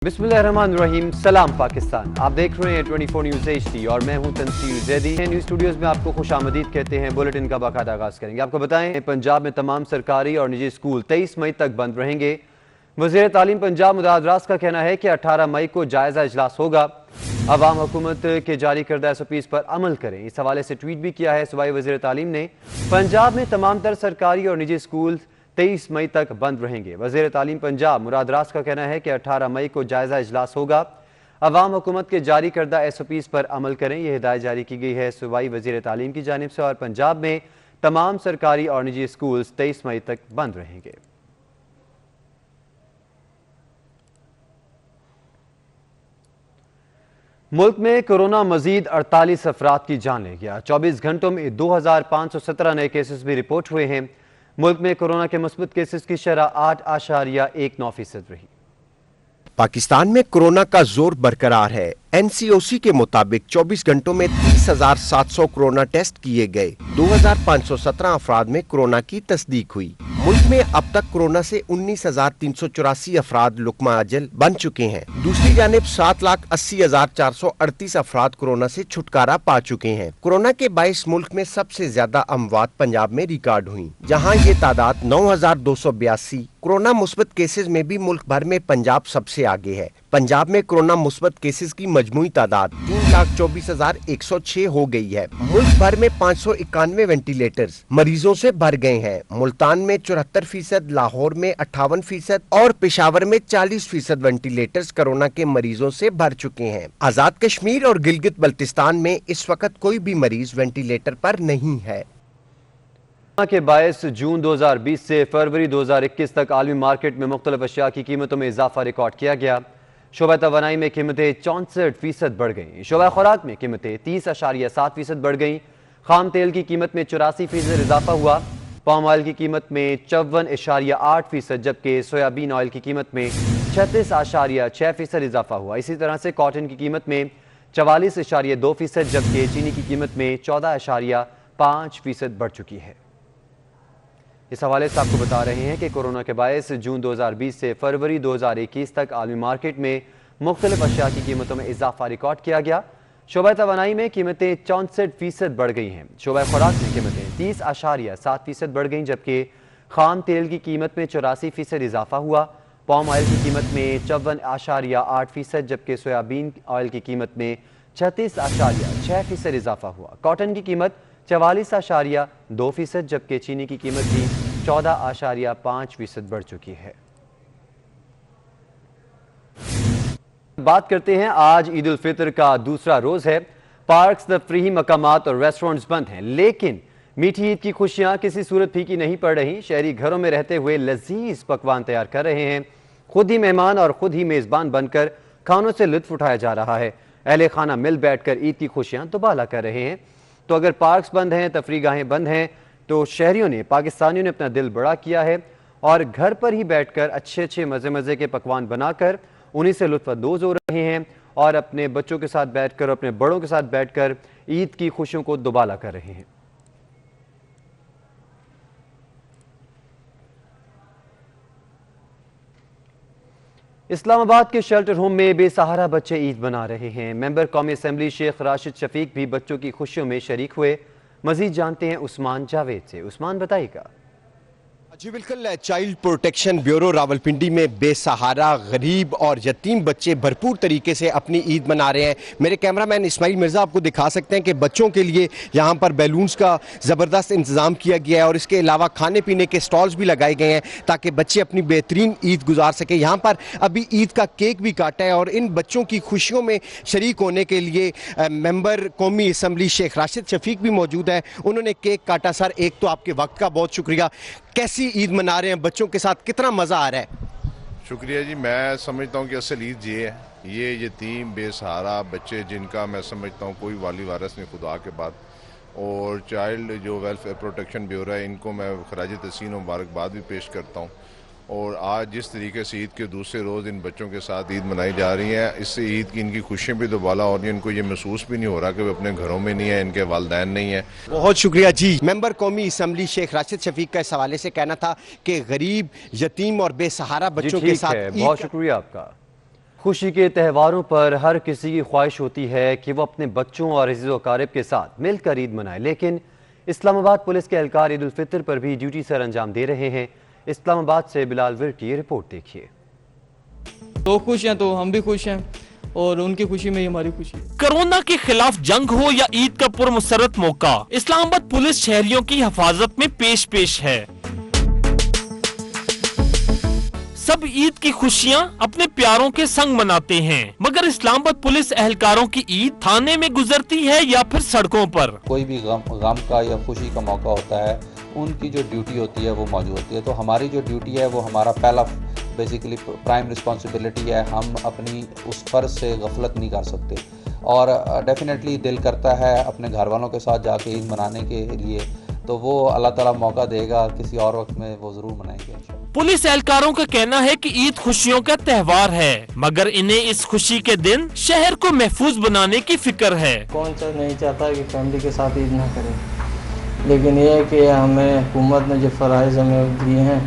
बिस्मिल्लाहिर्रहमानिर्रहीम। सलाम पाकिस्तान, आप देख रहे हैं 24 न्यूज़ HD और मैं हूं तंसीर जैदी। न्यूज़ स्टूडियोज़ में आपको खुशामदीद कहते हैं। बुलेटिन का बाकायदा आगाज़ करेंगे। आपको बताएं, पंजाब में तमाम सरकारी और निजी स्कूल 23 मई तक बंद रहेंगे। वज़ीर तालीम पंजाब मुदाद रास का कहना है कि 18 मई को जायज़ा इजलास होगा। अवाम हुकूमत के जारी करदा SOPs पर अमल करें, इस हवाले से ट्वीट भी किया है सूबाई वज़ीर तालीम ने। पंजाब में तमाम तर सरकारी और निजी स्कूल 23 मई तक बंद रहेंगे। वज़ीर तालीम पंजाब मुराद रास का कहना है कि 18 मई को जायज़ा इजलास होगा। अवाम हुकूमत के जारी करदा SOPs पर अमल करें, यह हिदायत जारी की गई है सूबाई वज़ीर तालीम की जानिब से। और पंजाब में तमाम सरकारी और निजी स्कूल 23 मई तक बंद रहेंगे। मुल्क में कोरोना मजीद 48 अफराद की जान ले गया। 24 घंटों में 2517 नए केसेस भी रिपोर्ट हुए हैं। मुल्क में कोरोना के मुस्बत केसेस की शरह 8.19% रही। पाकिस्तान में कोरोना का जोर बरकरार है। NCOC के मुताबिक 24 घंटों में 30,700 कोरोना टेस्ट किए गए। 2517 अफराद में कोरोना की तस्दीक हुई। मुल्क में अब तक कोरोना से 19,384 अफराद लुकमा अजल बन चुके हैं। दूसरी जानिब 7,80,438 अफराद कोरोना से छुटकारा पा चुके हैं। कोरोना के बाइस मुल्क में सबसे ज्यादा अमवात पंजाब में रिकॉर्ड हुई, जहां ये तादाद 9,282। कोरोना मुस्बत केसेस में भी मुल्क भर में पंजाब सबसे आगे है। पंजाब में कोरोना मुस्बत केसेस की मजमूई तादाद 3,24,106 हो गई है। मुल्क भर में 591 वेंटिलेटर्स मरीजों से भर गए हैं। मुल्तान में 74%, लाहौर में 58% और पेशावर में 40% वेंटिलेटर्स कोरोना के मरीजों से भर चुके हैं। आजाद कश्मीर और गिलगित बल्तिस्तान में इस वक्त कोई भी मरीज वेंटिलेटर पर नहीं है। के बायस जून 2020 से फरवरी 2021 तक आलमी मार्केट में मुख्तलिफ अशिया की कीमतों में इजाफा रिकॉर्ड किया गया। शोबा तवानाई में कीमतें 64% बढ़ गईं। शोबा खुराक में कीमतें 30.7% बढ़ गईं। खाम तेल की कीमत में 84% इजाफा हुआ। पाम ऑयल की कीमत में 54.8%, जबकि सोयाबीन ऑयल की कीमत में 36.6% इजाफा हुआ। इसी तरह से कॉटन की कीमत में 44.2%, जबकि चीनी की कीमत में 14.5% बढ़ चुकी है। इस हवाले से आपको बता रहे हैं कि कोरोना के बायस जून 2020 से फरवरी 2021 तक आलमी मार्केट में मुख्तलिफ अशिया की कीमतों में इजाफा रिकॉर्ड किया गया। शोबा तवानाई में कीमतें 64% बढ़ गई हैं। शोबा खुराक में कीमतें 30.7% बढ़ गईं, जबकि खाम तेल की कीमत में 84% इजाफा हुआ। पाम ऑयल की कीमत में 54.8%, जबकि सोयाबीन ऑयल की कीमत में 36.6% इजाफा हुआ। कॉटन की कीमत 44.2%, जबकि चीनी की कीमत भी 14.5% बढ़ चुकी है। बात करते हैं, आज ईद उल फितर का दूसरा रोज है। पार्क्स, तफरीही मकामात और रेस्टोरेंट्स बंद हैं, लेकिन मीठी ईद की खुशियां किसी सूरत फीकी नहीं पड़ रही। शहरी घरों में रहते हुए लजीज पकवान तैयार कर रहे हैं। खुद ही मेहमान और खुद ही मेजबान बनकर खानों से लुत्फ उठाया जा रहा है। अहले खाना मिल बैठकर ईद की खुशियां दुबाला कर रहे हैं। तो अगर पार्क्स बंद हैं, तफरीह गाहें बंद हैं, तो शहरियों ने, पाकिस्तानियों ने अपना दिल बड़ा किया है और घर पर ही बैठकर अच्छे अच्छे मज़े मज़े के पकवान बनाकर उन्हीं से लुत्फ़अंदोज़ हो रहे हैं और अपने बच्चों के साथ बैठकर, अपने बड़ों के साथ बैठकर ईद की खुशियों को दुबाला कर रहे हैं। इस्लामाबाद के शेल्टर होम में बेसहारा बच्चे ईद मना रहे हैं। मेंबर कौमी असम्बली शेख राशिद शफीक भी बच्चों की खुशियों में शरीक हुए। मजीद जानते हैं उस्मान जावेद से। उस्मान, बताइएगा। जी बिल्कुल, चाइल्ड प्रोटेक्शन ब्यूरो रावलपिंडी में बेसहारा, गरीब और यतीम बच्चे भरपूर तरीके से अपनी ईद मना रहे हैं। मेरे कैमरामैन इस्माइल मिर्ज़ा आपको दिखा सकते हैं कि बच्चों के लिए यहाँ पर बैलून्स का ज़बरदस्त इंतज़ाम किया गया है और इसके अलावा खाने पीने के स्टॉल्स भी लगाए गए हैं ताकि बच्चे अपनी बेहतरीन ईद गुजार सकें। यहाँ पर अभी ईद का केक भी काटा है और इन बच्चों की खुशियों में शरीक होने के लिए मेंबर कौमी असम्बली शेख राशिद शफीक भी मौजूद है। उन्होंने केक काटा। सर, एक तो आपके वक्त का बहुत शुक्रिया। कैसी ईद मना रहे हैं बच्चों के साथ, कितना मज़ा आ रहा है? शुक्रिया जी। मैं समझता हूँ कि असल ईद ये है, ये यतीम बेसहारा बच्चे जिनका मैं समझता हूँ कोई वाली वारस नहीं खुदा के बाद, और चाइल्ड जो वेलफेयर प्रोटेक्शन ब्यूरो है, इनको मैं खराज तहसीन मुबारकबाद भी पेश करता हूँ। और आज जिस तरीके से ईद के दूसरे रोज़ इन बच्चों के साथ ईद मनाई जा रही है, इससे ईद की इनकी खुशियाँ भी दुबाला हो रही हैं। इनको ये महसूस भी नहीं हो रहा कि वो अपने घरों में नहीं है, इनके वालिदैन नहीं है। बहुत शुक्रिया जी। मेंबर कौमी असम्बली शेख राशिद शफीक का इस हवाले से कहना था कि गरीब, यतीम और बेसहारा बच्चों के साथ। बहुत शुक्रिया आपका। خوشی کے تہواروں پر ہر کسی کی خواہش ہوتی ہے کہ وہ اپنے بچوں اور عزیز و اقارب کے ساتھ مل کر عید منائے، لیکن اسلام آباد پولیس کے اہلکار عید الفطر پر بھی ڈیوٹی سر انجام دے رہے ہیں۔ اسلام آباد سے بلال ورد کی یہ رپورٹ دیکھیے۔ تو خوش ہیں تو ہم بھی خوش ہیں اور ان کی خوشی میں ہی ہماری خوشی ہے۔ کرونا کے خلاف جنگ ہو یا عید کا پرمسرت موقع، اسلام آباد پولیس شہریوں کی حفاظت میں پیش ہے۔ سب عید کی خوشیاں اپنے پیاروں کے سنگ مناتے ہیں، مگر اسلام آباد پولیس اہلکاروں کی عید تھانے میں گزرتی ہے یا پھر سڑکوں پر۔ کوئی بھی غم کا یا خوشی کا موقع ہوتا ہے، ان کی جو ڈیوٹی ہوتی ہے وہ موجود ہوتی ہے، تو ہماری جو ڈیوٹی ہے وہ ہمارا پہلا بیسیکلی پرائم رسپانسبلٹی ہے۔ ہم اپنی اس فرض سے غفلت نہیں کر سکتے اور ڈیفینیٹلی دل کرتا ہے اپنے گھر والوں کے ساتھ جا کے عید منانے کے لیے، تو وہ اللہ تعالیٰ موقع دے گا، کسی اور وقت میں وہ ضرور منائیں گے انشاءاللہ۔ پولیس اہلکاروں کا کہنا ہے کہ عید خوشیوں کا تہوار ہے، مگر انہیں اس خوشی کے دن شہر کو محفوظ بنانے کی فکر ہے۔ کون سا نہیں چاہتا کہ فیملی کے ساتھ عید نہ کرے، لیکن یہ ہے کہ ہمیں حکومت نے جو فرائض ہمیں دیے ہیں،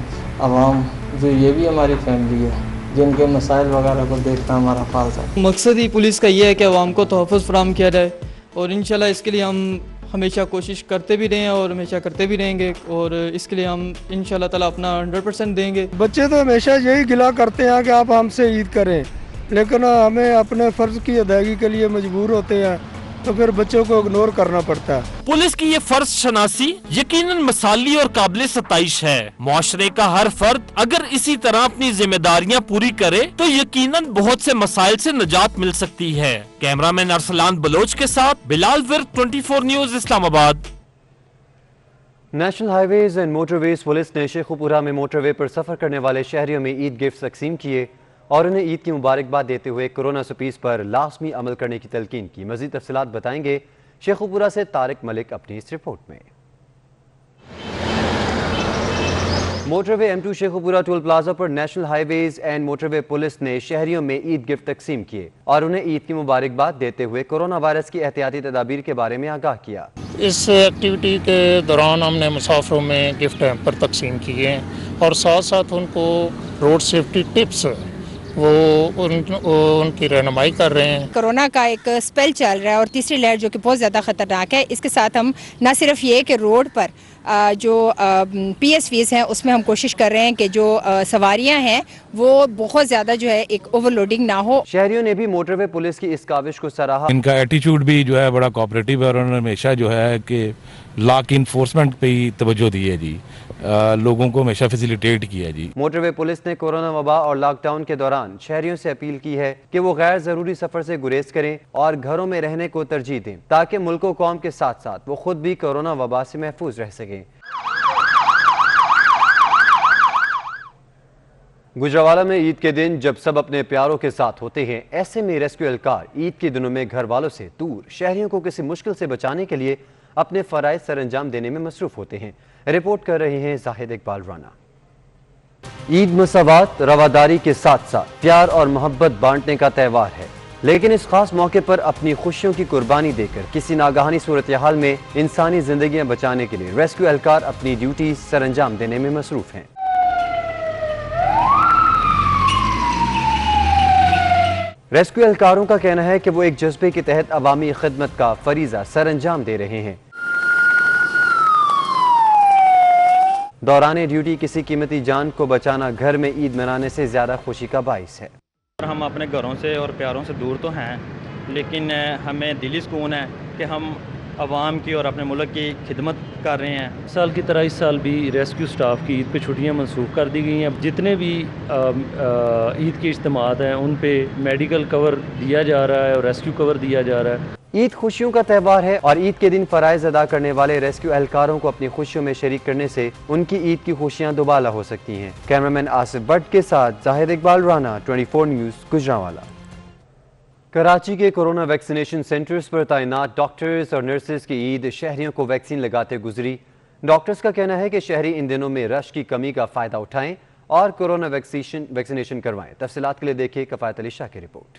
عوام جو یہ بھی ہماری فیملی ہے، جن کے مسائل وغیرہ کو دیکھنا ہمارا فرض ہے۔ مقصد ہی پولیس کا یہ ہے کہ عوام کو تحفظ فراہم کیا جائے اور انشاءاللہ اس کے لیے ہم ہمیشہ کوشش کرتے بھی رہے ہیں اور ہمیشہ کرتے بھی رہیں گے، اور اس کے لیے ہم انشاءاللہ تعالیٰ اپنا 100% دیں گے۔ بچے تو ہمیشہ یہی گلا کرتے ہیں کہ آپ ہم سے عید کریں، لیکن ہمیں اپنے فرض کی ادائیگی کے لیے مجبور ہوتے ہیں، تو پھر بچوں کو اگنور کرنا پڑتا ہے۔ پولیس کی یہ فرض شناسی یقیناً مثالی اور قابل ستائش ہے۔ معاشرے کا ہر فرد اگر اسی طرح اپنی ذمہ داریاں پوری کرے تو یقیناً بہت سے مسائل سے نجات مل سکتی ہے۔ کیمرہ مین ارسلان بلوچ کے ساتھ بلال ورد، 24 news, Islamabad. National highways and motorways police نے شیخو پورہ میں موٹر وے پر سفر کرنے والے شہریوں میں عید گفٹ تقسیم کیے اور انہیں عید کی مبارکباد دیتے ہوئے کورونا سپیز پر لازمی عمل کرنے کی تلقین کی۔ مزید تفصیلات بتائیں گے شیخو پورہ سے طارق ملک اپنی اس رپورٹ میں۔ Motorway M2 Sheikhupura toll plaza پر national highways and motorway police نے شہریوں میں عید گفٹ تقسیم کیے اور انہیں عید کی مبارکباد دیتے ہوئے کورونا وائرس کی احتیاطی تدابیر کے بارے میں آگاہ کیا۔ اس ایکٹیویٹی کے دوران ہم نے مسافروں میں گفٹ ہیمپر تقسیم کیے ہیں اور ساتھ ساتھ ان کو روڈ سیفٹی ٹپس وہ ان کی رہنمائی کر رہے ہیں۔ کورونا کا ایک اسپیل چل رہا ہے اور تیسری لہر جو کہ بہت زیادہ خطرناک ہے، اس کے ساتھ ہم نہ صرف یہ کہ روڈ پر جو پی ایس ویز ہیں اس میں ہم کوشش کر رہے ہیں کہ جو سواریاں ہیں وہ بہت زیادہ جو ہے ایک اوور لوڈنگ نہ ہو۔ شہریوں نے بھی موٹر وے پولیس کی اس کاوش کو سراہا۔ ان کا ایٹیچیوڈ بھی جو ہے بڑا کوآپریٹیو ہے اور انہوں نے ہمیشہ جو ہے کہ لا کی انفورسمنٹ پہ ہی توجہ دی ہے جی، لوگوں کو ہمیشہ فیسیلیٹیٹ کیا ہے جی۔ موٹر وے پولیس نے کورونا وبا اور لاک ڈاؤن کے دوران شہریوں سے اپیل کی ہے کہ وہ غیر ضروری سفر سے گریز کریں اور گھروں میں رہنے کو ترجیح دیں تاکہ ملک و قوم کے ساتھ ساتھ وہ خود بھی کورونا وبا سے محفوظ رہ سکیں۔ گجرانوالہ میں عید کے دن جب سب اپنے پیاروں کے ساتھ ہوتے ہیں، ایسے میں ریسکیو اہلکار عید کے دنوں میں گھر والوں سے دور شہریوں کو کسی مشکل سے بچانے کے لیے اپنے فرائض سر انجام دینے میں مصروف ہوتے ہیں۔ رپورٹ کر رہے ہیں زاہد اقبال رانا۔ عید مساوات، رواداری کے ساتھ ساتھ پیار اور محبت بانٹنے کا تہوار ہے، لیکن اس خاص موقع پر اپنی خوشیوں کی قربانی دے کر کسی ناگہانی صورتحال میں انسانی زندگیاں بچانے کے لیے ریسکیو اہلکار اپنی ڈیوٹی سر انجام دینے میں مصروف ہیں۔ ریسکیو اہلکاروں کا کہنا ہے کہ وہ ایک جذبے کے تحت عوامی خدمت کا فریضہ سر انجام دے رہے ہیں۔ دوران ڈیوٹی کسی قیمتی جان کو بچانا گھر میں عید منانے سے زیادہ خوشی کا باعث ہے۔ ہم اپنے گھروں سے اور پیاروں سے دور تو ہیں، لیکن ہمیں دلی سکون ہے کہ ہم عوام کی اور اپنے ملک کی خدمت کر رہے ہیں۔ سال کی طرح اس سال بھی ریسکیو سٹاف کی عید پہ چھٹیاں منسوخ کر دی گئی ہیں۔ جتنے بھی عید کے اجتماعات ہیں ان پہ میڈیکل کور دیا جا رہا ہے اور ریسکیو کور دیا جا رہا ہے۔ عید خوشیوں کا تہوار ہے اور عید کے دن فرائض ادا کرنے والے ریسکیو اہلکاروں کو اپنی خوشیوں میں شریک کرنے سے ان کی عید کی خوشیاں دوبالا ہو سکتی ہیں۔ کیمرامین آصف بٹ کے ساتھ زاہد اقبال رانا، 24 نیوز، گجرانوالہ۔ کراچی کے کورونا ویکسینیشن سینٹرز پر تعینات ڈاکٹرز اور نرسز کی عید شہریوں کو ویکسین لگاتے گزری۔ ڈاکٹرز کا کہنا ہے کہ شہری ان دنوں میں رش کی کمی کا فائدہ اٹھائیں اور کورونا ویکسینیشن کروائیں۔ تفصیلات کے لیے دیکھیں کفایت علی شاہ کی رپورٹ۔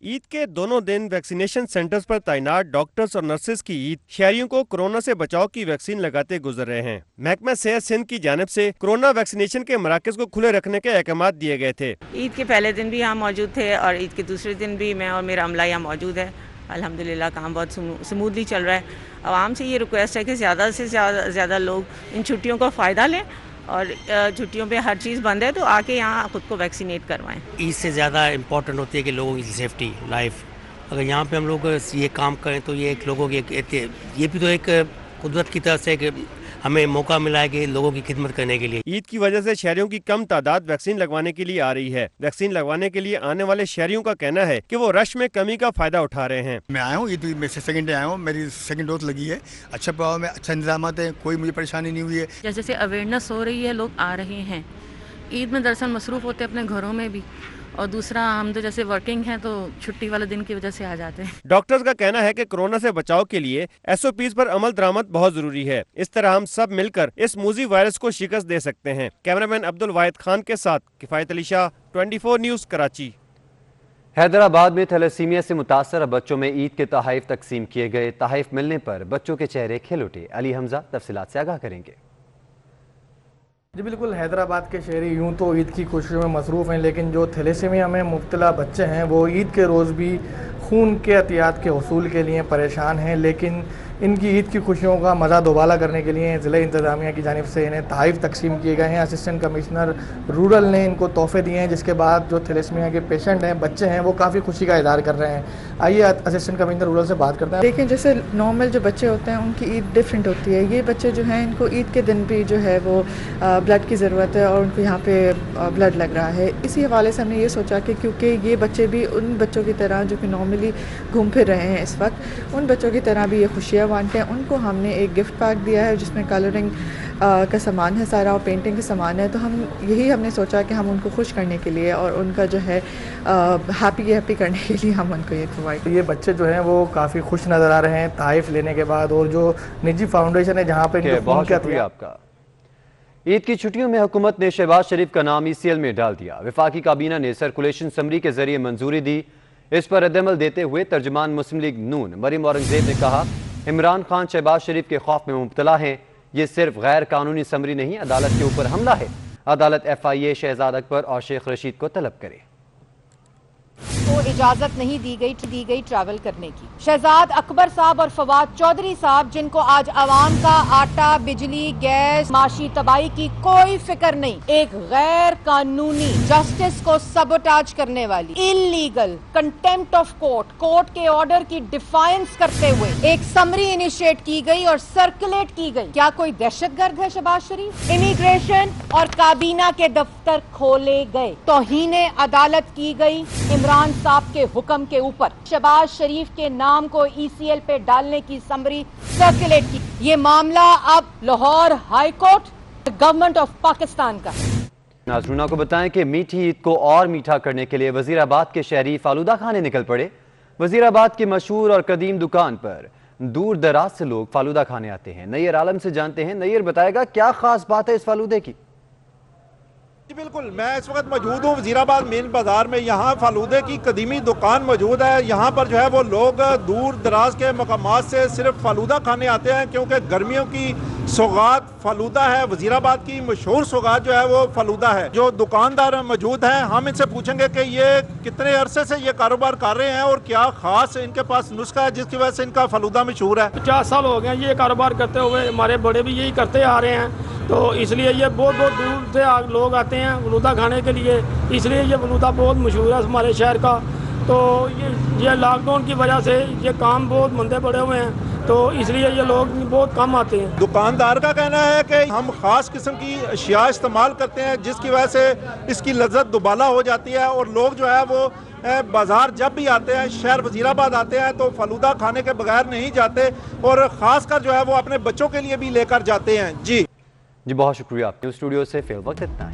ईद के दोनों दिन वैक्सीनेशन सेंटर्स पर तैनात डॉक्टर्स और नर्सेज की ईद शहरियों को कोरोना से बचाव की वैक्सीन लगाते गुजर रहे हैं। महकमा सेहत सिंध की जानिब से कोरोना वैक्सीनेशन के मराकज को खुले रखने के अहकाम दिए गए थे। ईद के पहले दिन भी यहाँ मौजूद थे और ईद के दूसरे दिन भी मैं और मेरा अमला यहाँ मौजूद है। अल्हम्दुलिल्लाह काम बहुत स्मूथली चल रहा है। आवाम से ये रिक्वेस्ट है कि ज़्यादा से ज़्यादा लोग इन छुट्टियों का फ़ायदा लें और छुट्टियों पे हर चीज़ बंद है तो आके यहाँ खुद को वैक्सीनेट करवाएं। ईद से ज़्यादा इम्पोर्टेंट होती है कि लोगों की सेफ्टी लाइफ। अगर यहाँ पे हम लोग ये काम करें तो ये एक लोगों की ये भी तो एक कुदरत की तरफ से कि हमें मौका मिला है कि लोगों की खिदमत करने के लिए। ईद की वजह से शहरियों की कम तादाद वैक्सीन लगवाने के लिए आ रही है। वैक्सीन लगवाने के लिए आने वाले शहरियों का कहना है कि वो रश में कमी का फायदा उठा रहे हैं। मैं आया हूँ ईद में से सेकंड डे आया हूँ, मेरी सेकंड डोज लगी है। अच्छा प्रभाव में अच्छा इंतजाम है, कोई मुझे परेशानी नहीं हुई है। जैसे जैसे अवेयरनेस हो रही है लोग आ रहे हैं। ईद में दरअसल मसरूफ़ होते हैं अपने घरों में भी, और दूसरा हम तो जैसे वर्किंग हैं तो छुट्टी वाले दिन की वजह से आ जाते हैं। डॉक्टर्स का कहना है कि कोरोना से बचाव के लिए SOPs पर अमल दरामद बहुत जरूरी है। इस तरह हम सब मिलकर इस मूजी वायरस को शिकस्त दे सकते हैं। कैमरामैन अब्दुल वाहिद खान के साथ किफायत अली शाह, 24 न्यूज़ कराची। हैदराबाद में थैलेसीमिया से मुतासर बच्चों में ईद के तोहफ़े तकसीम किए गए। तोहफ़े मिलने पर बच्चों के चेहरे खिल उठे। अली हमजा तफसीलात से आगाह करेंगे। जी बिल्कुल, हैदराबाद के शहरी यूं तो ईद की खुशियों में मसरूफ़ हैं, लेकिन जो थैलेसीमिया में मुब्तला बच्चे हैं वो ईद के रोज़ भी खून के अतियात के हसूल के लिए परेशान हैं। लेकिन इनकी ईद की खुशियों का मज़ा दोबाला करने के लिए ज़िला इंतज़ामिया की जानिब से इन्हें तोहफ़े तकसीम किए गए हैं। असिस्टेंट कमिश्नर रूरल ने इनको तोहफ़े दिए हैं, जिसके बाद जो थैलेसीमिया के पेशेंट हैं, बच्चे हैं, वो काफ़ी खुशी का इज़हार कर रहे हैं। आइए असिस्टेंट कमिश्नर रूरल से बात करते हैं। देखिए, जैसे नॉर्मल जो बच्चे होते हैं उनकी ईद डिफरेंट होती है। ये बच्चे जो हैं इनको ईद के दिन भी जो है वो ब्लड की ज़रूरत है और उनको यहाँ पे ब्लड लग रहा है। इसी हवाले से हमने ये सोचा कि क्योंकि ये बच्चे भी उन बच्चों की तरह जो कि नॉर्मली घूम फिर रहे हैं इस वक्त, उन बच्चों की तरह भी ये खुशियाँ बांटते हैं। उनको हमने एक गिफ्ट पैक दिया है जिसमें कलरिंग का सामान है सारा और पेंटिंग का सामान है। तो हमने सोचा कि हम उनको खुश करने के लिए और उनका जो है हैप्पी करने के लिए हम उनको ये प्रोवाइड। ये बच्चे जो हैं वो काफ़ी खुश नज़र आ रहे हैं तोहफ़े लेने के बाद। और जो निजी फाउंडेशन है जहाँ पे बहुत शुक्रिया आपका। ईद की छुट्टियों में हुकूमत ने शहबाज शरीफ का नाम ECL में डाल दिया। वफाकी काबीना ने सर्कुलेशन समरी के जरिए मंजूरी दी। इस पर रद्दअमल देते हुए तर्जुमान मुस्लिम लीग नून मरीम औरंगजेब ने कहा, इमरान खान शहबाज शरीफ के खौफ में मुब्तला है। ये सिर्फ गैर कानूनी समरी नहीं, अदालत के ऊपर हमला है। अदालत FIA शहजाद अकबर और शेख रशीद को तलब करे। को इजाजत नहीं दी गई ट्रैवल करने की। शहजाद अकबर साहब और फवाद चौधरी साहब, जिनको आज अवाम का आटा, बिजली, गैस, माशी तबाही की कोई फिक्र नहीं, एक गैर कानूनी जस्टिस को सबोटाज करने वाली इलीगल कंटेम्प्ट ऑफ कोर्ट के ऑर्डर की डिफायंस करते हुए एक समरी इनिशिएट की गई और सर्कुलेट की गई। क्या कोई दहशतगर्द है शहबाज शरीफ? इमिग्रेशन और काबीना के दफ्तर खोले गए, तौहीने अदालत की गई इमरान साहब के हुक्म के ऊपर। शहबाज शरीफ के नाम को ECL पे डालने की समरी सर्कुलेट की। ये मामला अब Lahore high court government of Pakistan का। नाज़रीन को बताएं कि मीठी ईद को और मीठा करने के लिए वजीराबाद के शहरी फालूदा खाने निकल पड़े। वजीराबाद की मशहूर और कदीम दुकान पर दूर दराज से लोग फालूदा खाने आते हैं। नैयर आलम से जानते हैं। नैयर बताएगा क्या खास बात है इस फालूदे की। जी बिल्कुल, मैं इस वक्त मौजूद हूँ वजीराबाद मेन बाजार में। यहाँ फालूदे की कदीमी दुकान मौजूद है। यहाँ पर जो है वो लोग दूर दराज के मकामात से सिर्फ फालूदा खाने आते हैं, क्योंकि गर्मियों की सौगात फालूदा है। वजीराबाद की मशहूर सौगात जो है वो फालूदा है। जो दुकानदार मौजूद हैं, हम इनसे पूछेंगे कि ये कितने अरसे से ये कारोबार कर रहे हैं और क्या खास इनके पास नुस्खा है जिसकी वजह से इनका फालूदा मशहूर है। 50 साल हो गए ये कारोबार करते हुए, हमारे बड़े भी यही करते आ रहे हैं, तो इसलिए ये बहुत दूर से लोग आते हैं फलूदा खाने के लिए। इसलिए ये फलूदा बहुत मशहूर है हमारे शहर का। तो ये लॉकडाउन की वजह से ये काम बहुत मंदे पड़े हुए हैं, तो इसलिए ये लोग बहुत कम आते हैं। दुकानदार का कहना है कि हम खास किस्म की अशिया इस्तेमाल करते हैं जिसकी वजह से इसकी लज्जत दुबाला हो जाती है, और लोग जो है वो बाजार जब भी आते हैं, शहर वजीराबाद आते हैं, तो फलूदा खाने के बगैर नहीं जाते, और ख़ास कर जो है वो अपने बच्चों के लिए भी लेकर जाते हैं। जी बहुत शुक्रिया। आपके स्टूडियो से फिल वक्त इतना है।